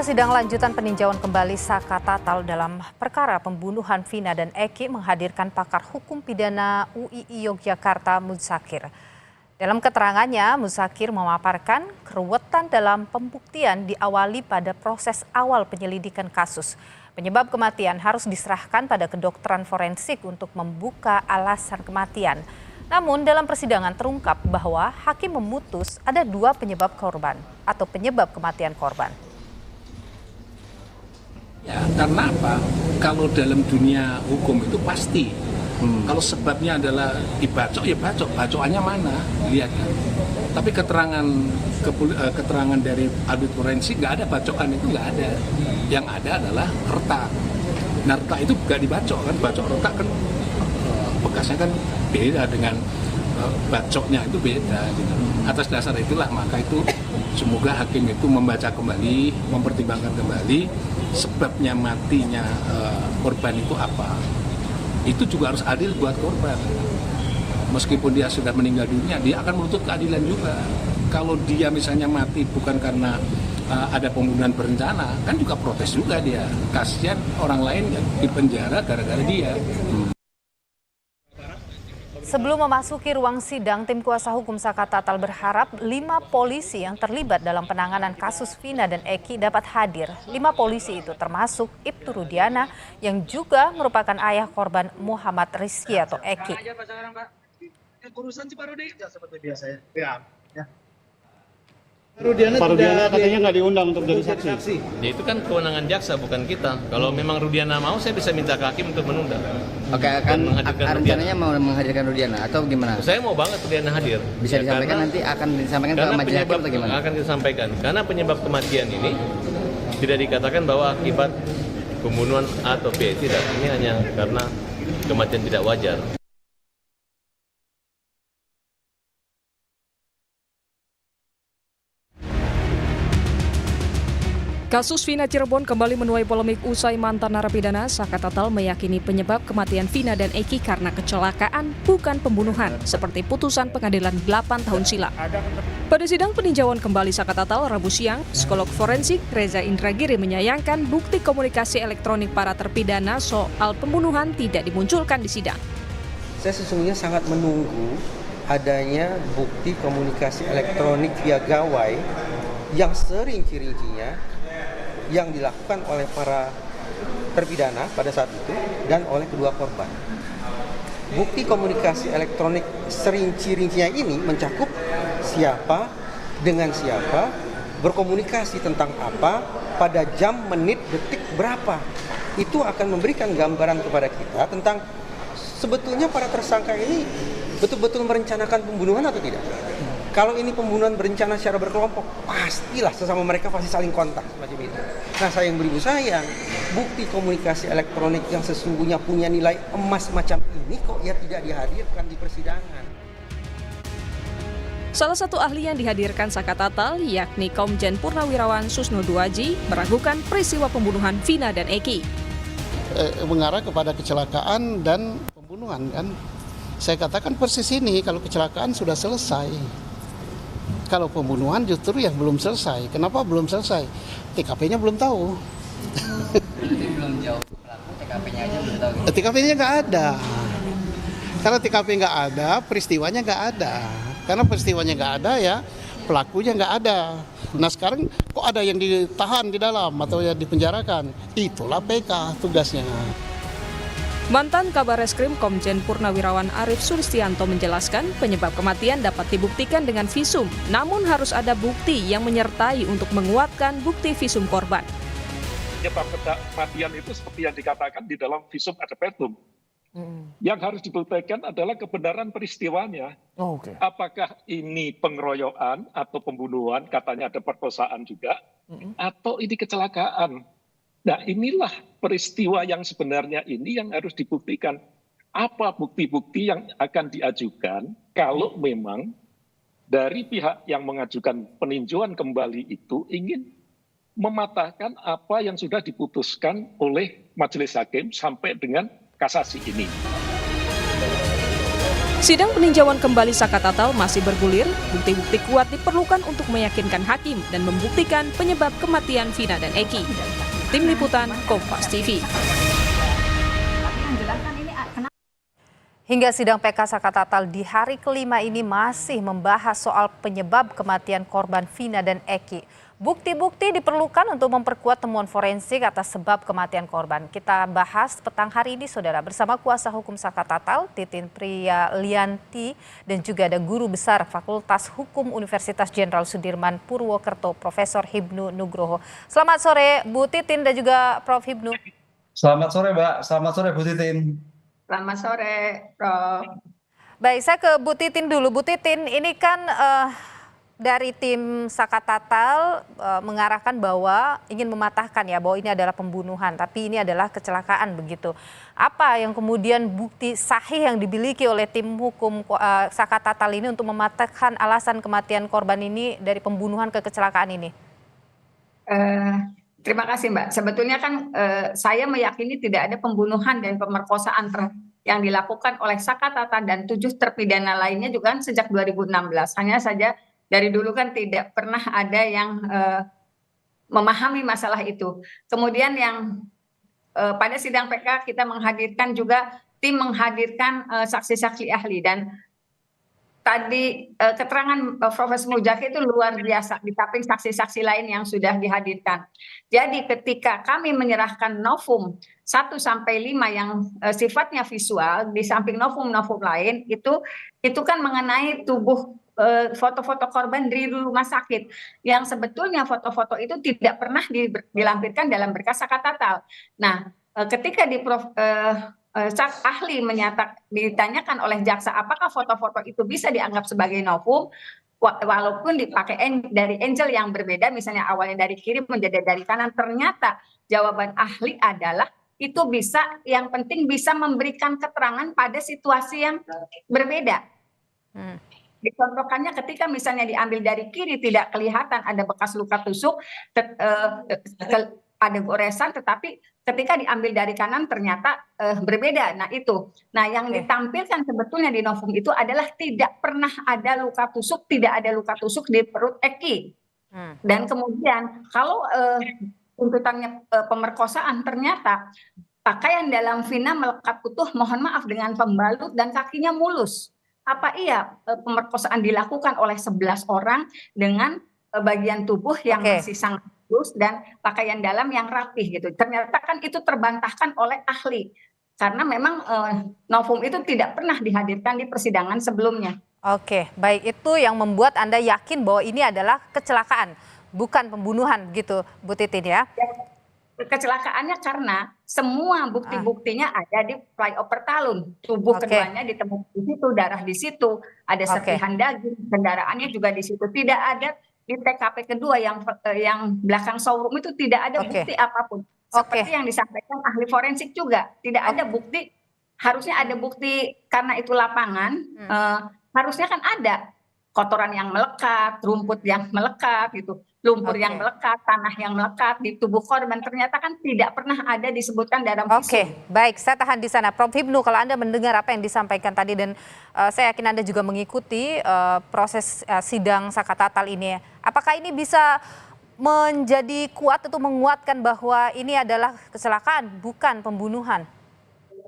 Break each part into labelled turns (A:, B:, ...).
A: Sidang lanjutan peninjauan kembali Saka Tatal dalam perkara pembunuhan Vina dan Eki menghadirkan pakar hukum pidana UII Yogyakarta Muzakir. Dalam keterangannya, Muzakir memaparkan keruwetan dalam pembuktian diawali pada proses awal penyelidikan kasus. Penyebab kematian harus diserahkan pada kedokteran forensik untuk membuka alasan kematian. Namun dalam persidangan terungkap bahwa hakim memutus ada dua penyebab korban atau penyebab kematian korban.
B: Ya, karena apa? Kalau dalam dunia hukum itu pasti. Kalau sebabnya adalah dibacok, ya bacok. Bacokannya mana? Lihat kan. Tapi keterangan dari audit forensik nggak ada bacokan, itu nggak ada. Yang ada adalah retak. Nah, retak itu nggak dibacok kan? Bacok retak kan bekasnya kan beda dengan bacoknya, itu beda gitu. Atas dasar itulah maka itu semoga hakim itu membaca kembali, mempertimbangkan kembali sebabnya matinya korban itu apa. Itu juga harus adil buat korban. Meskipun dia sudah meninggal dunia, dia akan menuntut keadilan juga. Kalau dia misalnya mati bukan karena ada pembunuhan berencana, kan juga protes juga dia. Kasihan orang lain yang di penjara gara-gara dia.
A: Sebelum memasuki ruang sidang, tim kuasa hukum Saka Tatal berharap 5 polisi yang terlibat dalam penanganan kasus Vina dan Eki dapat hadir. 5 polisi itu termasuk Ibtu Rudiana yang juga merupakan ayah korban Muhammad Rizky atau Eki.
C: Urusan si Pak Rudi ya seperti biasa ya. Ya.
D: Pak Rudiana katanya nggak diundang untuk jadi saksi.
E: Ya, itu kan kewenangan jaksa, bukan kita. Kalau memang Rudiana mau, saya bisa minta ke hakim untuk menunda.
F: Oke, rencananya mau menghadirkan Rudiana atau gimana?
E: Saya mau banget Rudiana hadir.
F: Bisa disampaikan nanti akan disampaikan ke majelis hakim atau gimana?
E: Akan disampaikan. Karena penyebab kematian ini tidak dikatakan bahwa akibat pembunuhan atau B. Tidak, ini hanya karena kematian tidak wajar.
G: Kasus Vina Cirebon kembali menuai polemik usai mantan narapidana Saka Tatal meyakini penyebab kematian Vina dan Eki karena kecelakaan bukan pembunuhan, seperti putusan pengadilan 8 tahun silam. Pada sidang peninjauan kembali Saka Tatal Rabu siang, psikolog forensik Reza Indragiri menyayangkan bukti komunikasi elektronik para terpidana soal pembunuhan tidak dimunculkan di sidang.
H: Saya sesungguhnya sangat menunggu adanya bukti komunikasi elektronik via gawai yang serinci-rincinya yang dilakukan oleh para terpidana pada saat itu dan oleh kedua korban. Bukti komunikasi elektronik serinci-rincinya ini mencakup siapa dengan siapa, berkomunikasi tentang apa, pada jam, menit, detik berapa. Itu akan memberikan gambaran kepada kita tentang sebetulnya para tersangka ini betul-betul merencanakan pembunuhan atau tidak. Kalau ini pembunuhan berencana secara berkelompok, pastilah sesama mereka pasti saling kontak semacam itu. Nah, sayang beribu sayang, bukti komunikasi elektronik yang sesungguhnya punya nilai emas macam ini kok ya tidak dihadirkan di persidangan.
G: Salah satu ahli yang dihadirkan Saka Tatal, yakni Komjen Purnawirawan Susno Duaji, meragukan peristiwa pembunuhan Vina dan Eki.
D: Mengarah kepada kecelakaan dan pembunuhan kan. Saya katakan persis ini, kalau kecelakaan sudah selesai. Kalau pembunuhan justru yang belum selesai. Kenapa belum selesai? TKP-nya belum tahu.
F: Belum jauh pelaku, TKP-nya aja belum tahu.
D: TKP-nya nggak ada. Karena TKP nggak ada, peristiwanya nggak ada. Karena peristiwanya nggak ada ya, pelakunya nggak ada. Nah sekarang kok ada yang ditahan di dalam atau yang dipenjarakan? Itulah PK tugasnya.
G: Mantan Kabar Reskrim Komjen Purnawirawan Arief Sulistianto menjelaskan penyebab kematian dapat dibuktikan dengan visum, namun harus ada bukti yang menyertai untuk menguatkan bukti visum korban.
I: Penyebab kematian itu seperti yang dikatakan di dalam visum ad petum. Yang harus dibuktikan adalah kebenaran peristiwanya. Apakah ini pengeroyokan atau pembunuhan, katanya ada perkosaan juga, atau ini kecelakaan. Nah, inilah peristiwa yang sebenarnya ini yang harus dibuktikan. Apa bukti-bukti yang akan diajukan kalau memang dari pihak yang mengajukan peninjauan kembali itu ingin mematahkan apa yang sudah diputuskan oleh majelis hakim sampai dengan kasasi ini.
G: Sidang peninjauan kembali Saka Tatal masih bergulir, bukti-bukti kuat diperlukan untuk meyakinkan hakim dan membuktikan penyebab kematian Vina dan Eki. Tim Liputan Kompas TV.
A: Hingga sidang PK Saka Tatal di hari kelima ini masih membahas soal penyebab kematian korban Vina dan Eki. Bukti-bukti diperlukan untuk memperkuat temuan forensik atas sebab kematian korban. Kita bahas petang hari ini, Saudara, bersama kuasa hukum Saka Tatal, Titin Priyalianti, dan juga ada Guru Besar Fakultas Hukum Universitas Jenderal Sudirman Purwokerto, Profesor Hibnu Nugroho. Selamat sore, Bu Titin dan juga Prof. Hibnu.
J: Selamat sore, Mbak. Selamat sore, Bu Titin.
K: Selamat sore, Prof.
A: Baik, saya ke Bu Titin dulu. Bu Titin, ini kan dari tim Saka Tatal mengarahkan bahwa ingin mematahkan ya bahwa ini adalah pembunuhan, tapi ini adalah kecelakaan begitu. Apa yang kemudian bukti sahih yang dimiliki oleh tim hukum Saka Tatal ini untuk mematahkan alasan kematian korban ini dari pembunuhan ke kecelakaan ini?
K: Terima kasih, Mbak. Sebetulnya kan saya meyakini tidak ada pembunuhan dan pemerkosaan yang dilakukan oleh Saka Tatal dan 7 terpidana lainnya juga kan sejak 2016. Hanya saja dari dulu kan tidak pernah ada yang memahami masalah itu. Kemudian yang pada sidang PK kita menghadirkan juga tim menghadirkan saksi-saksi ahli, dan tadi keterangan Profesor Muzakir itu luar biasa di samping saksi-saksi lain yang sudah dihadirkan. Jadi ketika kami menyerahkan novum 1 sampai 5 yang sifatnya visual di samping novum lain itu kan mengenai tubuh foto-foto korban di rumah sakit yang sebetulnya foto-foto itu tidak pernah dilampirkan dalam berkas Saka Tatal. Nah, ketika ahli ditanyakan oleh jaksa apakah foto-foto itu bisa dianggap sebagai novum walaupun dipakai dari angle yang berbeda, misalnya awalnya dari kiri menjadi dari kanan, ternyata jawaban ahli adalah itu bisa, yang penting bisa memberikan keterangan pada situasi yang berbeda. Dicontohkannya ketika misalnya diambil dari kiri tidak kelihatan ada bekas luka tusuk, ada goresan, tetapi ketika diambil dari kanan ternyata berbeda. Nah itu, yang ditampilkan sebetulnya di novum itu adalah tidak pernah ada luka tusuk, tidak ada luka tusuk di perut Eki. Dan kemudian kalau tuntutannya pemerkosaan, ternyata pakaian dalam Vina melekat utuh, mohon maaf, dengan pembalut dan kakinya mulus. Apa iya pemerkosaan dilakukan oleh 11 orang dengan bagian tubuh yang masih sangat halus dan pakaian dalam yang rapih gitu. Ternyata kan itu terbantahkan oleh ahli karena memang novum itu tidak pernah dihadirkan di persidangan sebelumnya.
A: Oke, baik, itu yang membuat Anda yakin bahwa ini adalah kecelakaan, bukan pembunuhan gitu, Bu Titin ya?
K: Kecelakaannya karena semua bukti-buktinya ada di flyover Talun. Tubuh keduanya ditemukan di situ, darah di situ, ada serpihan daging, kendaraannya juga di situ. Tidak ada di TKP kedua yang belakang showroom itu tidak ada bukti apapun. Seperti yang disampaikan ahli forensik juga, tidak ada bukti. Harusnya ada bukti karena itu lapangan, harusnya kan ada kotoran yang melekat, rumput yang melekat gitu. Lumpur yang melekat, tanah yang melekat di tubuh korban, ternyata kan tidak pernah ada disebutkan dalam visum.
A: Baik, saya tahan di sana. Prof. Hibnu, kalau Anda mendengar apa yang disampaikan tadi dan saya yakin Anda juga mengikuti proses sidang Saka Tatal ini, apakah ini bisa menjadi kuat atau menguatkan bahwa ini adalah kecelakaan, bukan pembunuhan?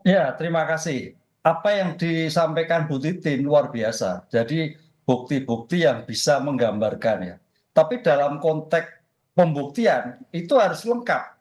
J: Ya, terima kasih. Apa yang disampaikan Bu Titin luar biasa. Jadi bukti-bukti yang bisa menggambarkan ya. Tapi dalam konteks pembuktian itu harus lengkap.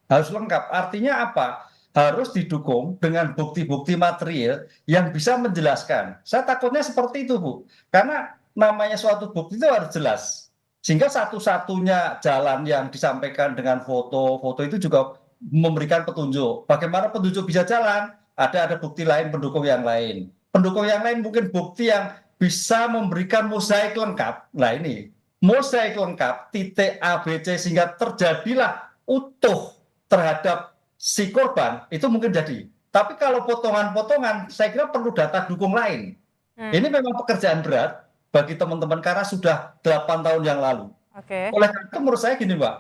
J: Harus lengkap. Artinya apa? Harus didukung dengan bukti-bukti material yang bisa menjelaskan. Saya takutnya seperti itu, Bu. Karena namanya suatu bukti itu harus jelas. Sehingga satu-satunya jalan yang disampaikan dengan foto itu juga memberikan petunjuk. Bagaimana petunjuk bisa jalan? Ada bukti lain, pendukung yang lain. Pendukung yang lain mungkin bukti yang bisa memberikan mosaik lengkap. Nah ini, mosaik lengkap, titik A, B, C, sehingga terjadilah utuh terhadap si korban, itu mungkin jadi. Tapi kalau potongan-potongan, saya kira perlu data dukung lain. Ini memang pekerjaan berat bagi teman-teman karena sudah 8 tahun yang lalu. Oleh karena itu menurut saya gini, Mbak,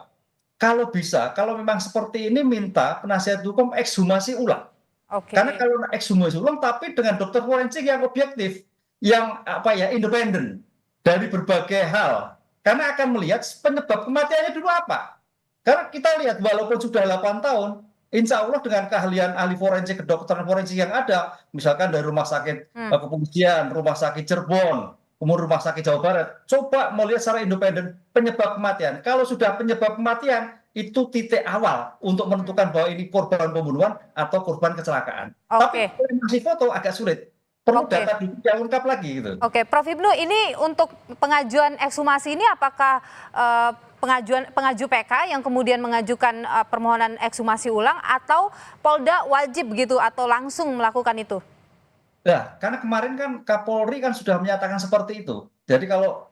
J: kalau bisa, kalau memang seperti ini minta penasihat hukum ekshumasi ulang.
A: Oke.
J: Karena kalau ekshumasi ulang tapi dengan dokter forensik yang objektif, yang independen dari berbagai hal. Karena akan melihat penyebab kematiannya dulu apa. Karena kita lihat walaupun sudah 8 tahun, insya Allah dengan keahlian ahli forensik, kedokteran forensik yang ada, misalkan dari rumah sakit kepolisian, rumah sakit Cirebon, kemudian rumah sakit Jawa Barat, coba melihat secara independen penyebab kematian. Kalau sudah penyebab kematian, itu titik awal untuk menentukan bahwa ini korban pembunuhan atau korban kecelakaan. Tapi masih foto agak sulit. Perlu data yang lengkap lagi gitu.
A: Oke, Prof. Ibnu, ini untuk pengajuan ekshumasi ini apakah pengaju PK yang kemudian mengajukan permohonan ekshumasi ulang atau Polda wajib gitu atau langsung melakukan itu?
J: Ya, karena kemarin kan Kapolri kan sudah menyatakan seperti itu. Jadi kalau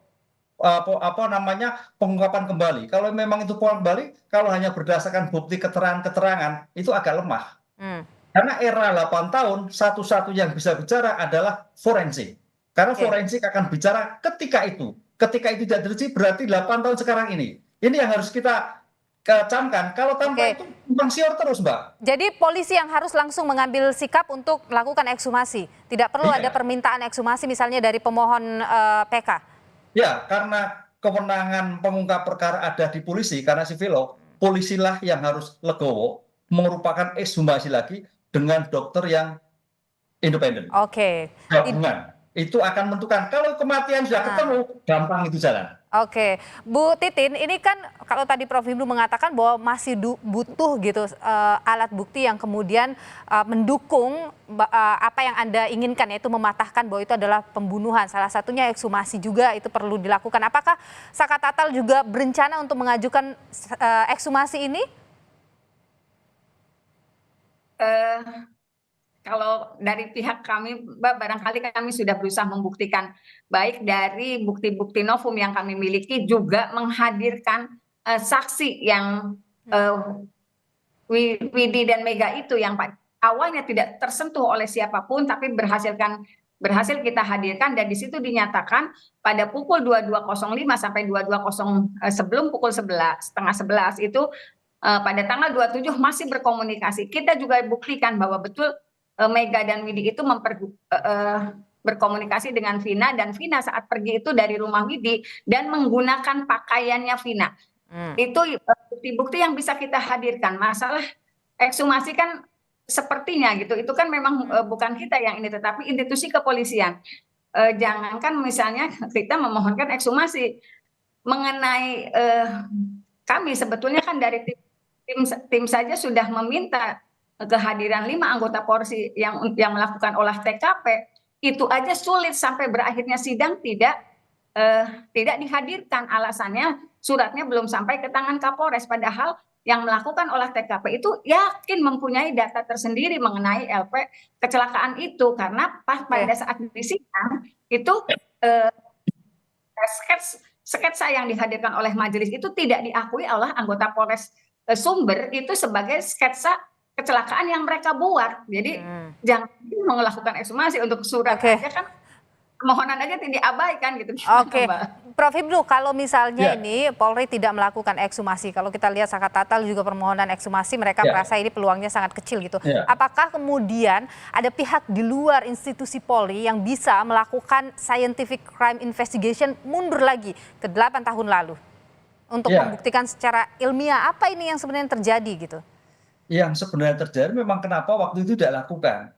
J: pengungkapan kembali, kalau memang itu kembali, kalau hanya berdasarkan bukti keterangan-keterangan itu agak lemah. Karena era 8 tahun, satu-satu yang bisa bicara adalah forensik. Karena forensik akan bicara ketika itu. Ketika itu tidak terjadi berarti 8 tahun sekarang ini. Ini yang harus kita camkan. Kalau tanpa itu tumpang siur terus, Mbak.
A: Jadi polisi yang harus langsung mengambil sikap untuk melakukan ekshumasi. Tidak perlu ada permintaan ekshumasi misalnya dari pemohon PK.
J: Ya, karena kewenangan pengungkap perkara ada di polisi, karena sivilo, polisilah yang harus legowo, merupakan ekshumasi lagi dengan dokter yang independen.
A: Oke.
J: Gabungan. Itu akan menentukan. Kalau kematian sudah ketemu, gampang itu jalan.
A: Oke, Bu Titin, ini kan kalau tadi Prof. Ibnu mengatakan bahwa masih butuh gitu alat bukti yang kemudian mendukung apa yang Anda inginkan, yaitu mematahkan bahwa itu adalah pembunuhan. Salah satunya ekshumasi juga itu perlu dilakukan. Apakah Saka Tatal juga berencana untuk mengajukan ekshumasi ini?
K: Kalau dari pihak kami, Mbak, barangkali kami sudah berusaha membuktikan baik dari bukti-bukti novum yang kami miliki juga menghadirkan saksi yang Widi dan Mega itu yang awalnya tidak tersentuh oleh siapapun tapi berhasil kita hadirkan, dan di situ dinyatakan pada pukul 22.05 sampai 22.00 sebelum pukul 11, setengah 11 itu pada tanggal 27 masih berkomunikasi. Kita juga buktikan bahwa betul Mega dan Widi itu berkomunikasi dengan Vina, dan Vina saat pergi itu dari rumah Widi dan menggunakan pakaiannya Vina. Itu bukti-bukti yang bisa kita hadirkan. Masalah ekshumasi kan sepertinya gitu, itu kan memang bukan kita yang ini, tetapi institusi kepolisian. Jangankan misalnya kita memohonkan ekshumasi mengenai kami sebetulnya kan dari tim saja sudah meminta kehadiran 5 anggota Polri yang melakukan olah TKP. Itu aja sulit sampai berakhirnya sidang tidak dihadirkan, alasannya suratnya belum sampai ke tangan Kapolres, padahal yang melakukan olah TKP itu yakin mempunyai data tersendiri mengenai LP kecelakaan itu, karena pada saat di sidang itu sketsa yang dihadirkan oleh majelis itu tidak diakui oleh anggota Polres Sumber itu sebagai sketsa kecelakaan yang mereka buat. Jadi jangan melakukan ekshumasi untuk surat aja kan, permohonan aja tidak diabaikan gitu.
A: Oke, Prof. Ibnu, kalau misalnya ini Polri tidak melakukan ekshumasi, kalau kita lihat Saka Tatal juga permohonan ekshumasi, mereka merasa ini peluangnya sangat kecil gitu. Apakah kemudian ada pihak di luar institusi Polri yang bisa melakukan scientific crime investigation mundur lagi ke 8 tahun lalu untuk membuktikan secara ilmiah apa ini yang sebenarnya terjadi gitu?
J: Yang sebenarnya terjadi memang kenapa waktu itu tidak lakukan.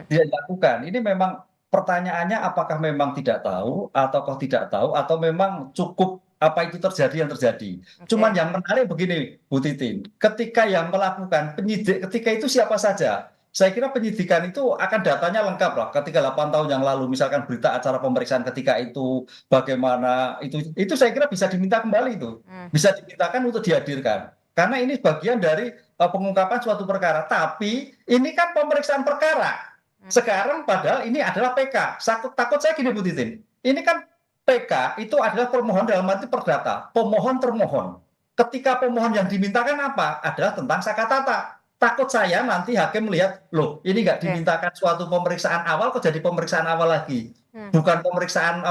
J: Tidak dilakukan. Ini memang pertanyaannya apakah memang tidak tahu ataukah tidak tahu atau memang cukup apa itu terjadi yang terjadi. Cuman yang menarik begini Bu Titin, ketika yang melakukan penyidik ketika itu siapa saja? Saya kira penyidikan itu akan datanya lengkap lah. Ketika 8 tahun yang lalu misalkan berita acara pemeriksaan ketika itu bagaimana itu saya kira bisa diminta kembali itu. Bisa dimintakan untuk dihadirkan. Karena ini bagian dari pengungkapan suatu perkara. Tapi ini kan pemeriksaan perkara. Sekarang padahal ini adalah PK. Takut saya gini Bu Titin. Ini kan PK itu adalah permohon dalam arti perdata. Pemohon termohon. Ketika pemohon yang dimintakan apa? Adalah tentang Saka Tatal. Takut saya nanti hakim melihat, loh ini nggak dimintakan suatu pemeriksaan awal kok jadi pemeriksaan awal lagi. Bukan pemeriksaan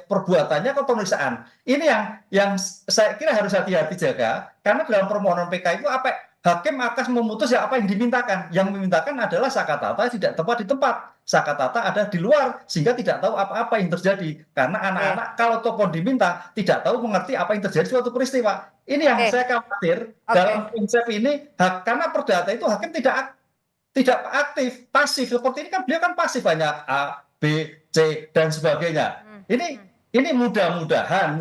J: perbuatannya kok pemeriksaan. Ini yang saya kira harus hati-hati jaga, karena dalam permohonan PK itu hakim akan memutus ya apa yang dimintakan. Yang memintakan adalah Sakatata tidak tepat di tempat. Sakatata ada di luar sehingga tidak tahu apa-apa yang terjadi. Karena anak-anak kalau telepon diminta tidak tahu mengerti apa yang terjadi suatu peristiwa. Ini yang saya khawatir dalam konsep ini, karena perdata itu hakim tidak aktif, pasif. Seperti ini kan beliau kan pasif, banyak A, B, C dan sebagainya. Ini mudah-mudahan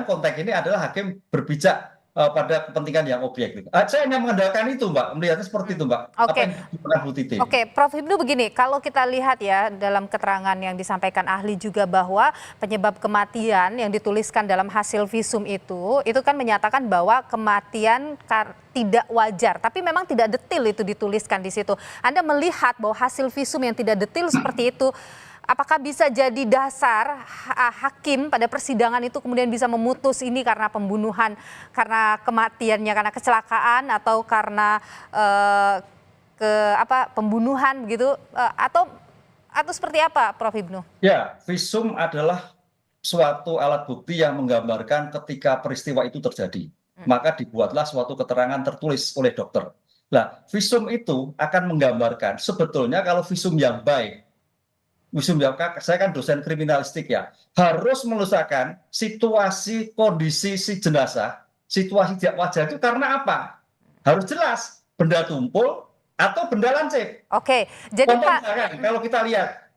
J: konteks ini adalah hakim berpijak pada kepentingan yang objektif. Saya hanya mengandalkan itu, Mbak, melihatnya seperti itu, Mbak. Apa yang dilakukan Bu Titin.
A: Oke, Prof. Hipnu begini, kalau kita lihat ya dalam keterangan yang disampaikan ahli juga bahwa penyebab kematian yang dituliskan dalam hasil visum itu kan menyatakan bahwa kematian tidak wajar, tapi memang tidak detil itu dituliskan di situ. Anda melihat bahwa hasil visum yang tidak detil seperti itu, apakah bisa jadi dasar hakim pada persidangan itu kemudian bisa memutus ini karena pembunuhan, karena kematiannya, karena kecelakaan atau karena pembunuhan begitu, atau seperti apa, Prof. Hipnu?
J: Ya, visum adalah suatu alat bukti yang menggambarkan ketika peristiwa itu terjadi. Maka dibuatlah suatu keterangan tertulis oleh dokter. Nah, visum itu akan menggambarkan sebetulnya kalau visum yang baik, saya kan dosen kriminalistik ya, harus menuliskan situasi kondisi si jenazah, situasi tidak wajar itu karena apa? Harus jelas, benda tumpul atau benda lancip.
A: Oke, jadi Pak,
J: kalau kita lihat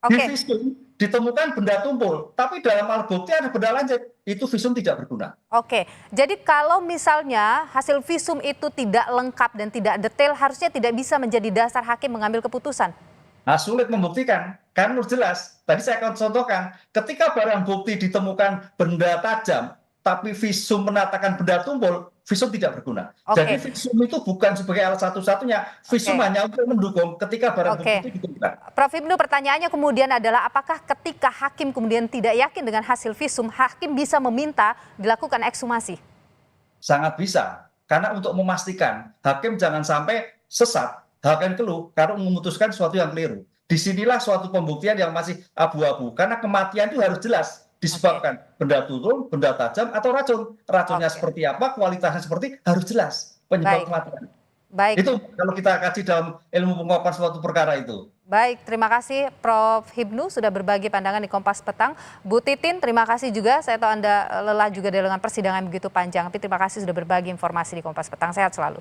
J: di visum ditemukan benda tumpul, tapi dalam alat bukti ada benda lancip, itu visum tidak berguna.
A: Oke, jadi kalau misalnya hasil visum itu tidak lengkap dan tidak detail, harusnya tidak bisa menjadi dasar hakim mengambil keputusan.
J: Nah, sulit membuktikan, kan harus jelas. Tadi saya akan contohkan, ketika barang bukti ditemukan benda tajam, tapi visum menatakan benda tumpul, visum tidak berguna. Jadi visum itu bukan sebagai alat satu-satunya, visum hanya untuk mendukung ketika barang bukti itu ditemukan.
A: Prof. Hipnu, pertanyaannya kemudian adalah apakah ketika hakim kemudian tidak yakin dengan hasil visum, hakim bisa meminta dilakukan ekshumasi?
J: Sangat bisa, karena untuk memastikan hakim jangan sampai sesat, hakim keluh karena memutuskan sesuatu yang keliru. Disinilah suatu pembuktian yang masih abu-abu, karena kematian itu harus jelas disebabkan benda tumpul, benda tajam atau racun. Racunnya seperti apa, kualitasnya seperti, harus jelas penyebab kematian. Itu kalau kita kaji dalam ilmu pengungkapan suatu perkara itu.
A: Baik, terima kasih Prof. Hipnu sudah berbagi pandangan di Kompas Petang. Bu Titin, terima kasih juga. Saya tahu Anda lelah juga dengan persidangan begitu panjang, tapi terima kasih sudah berbagi informasi di Kompas Petang. Sehat selalu.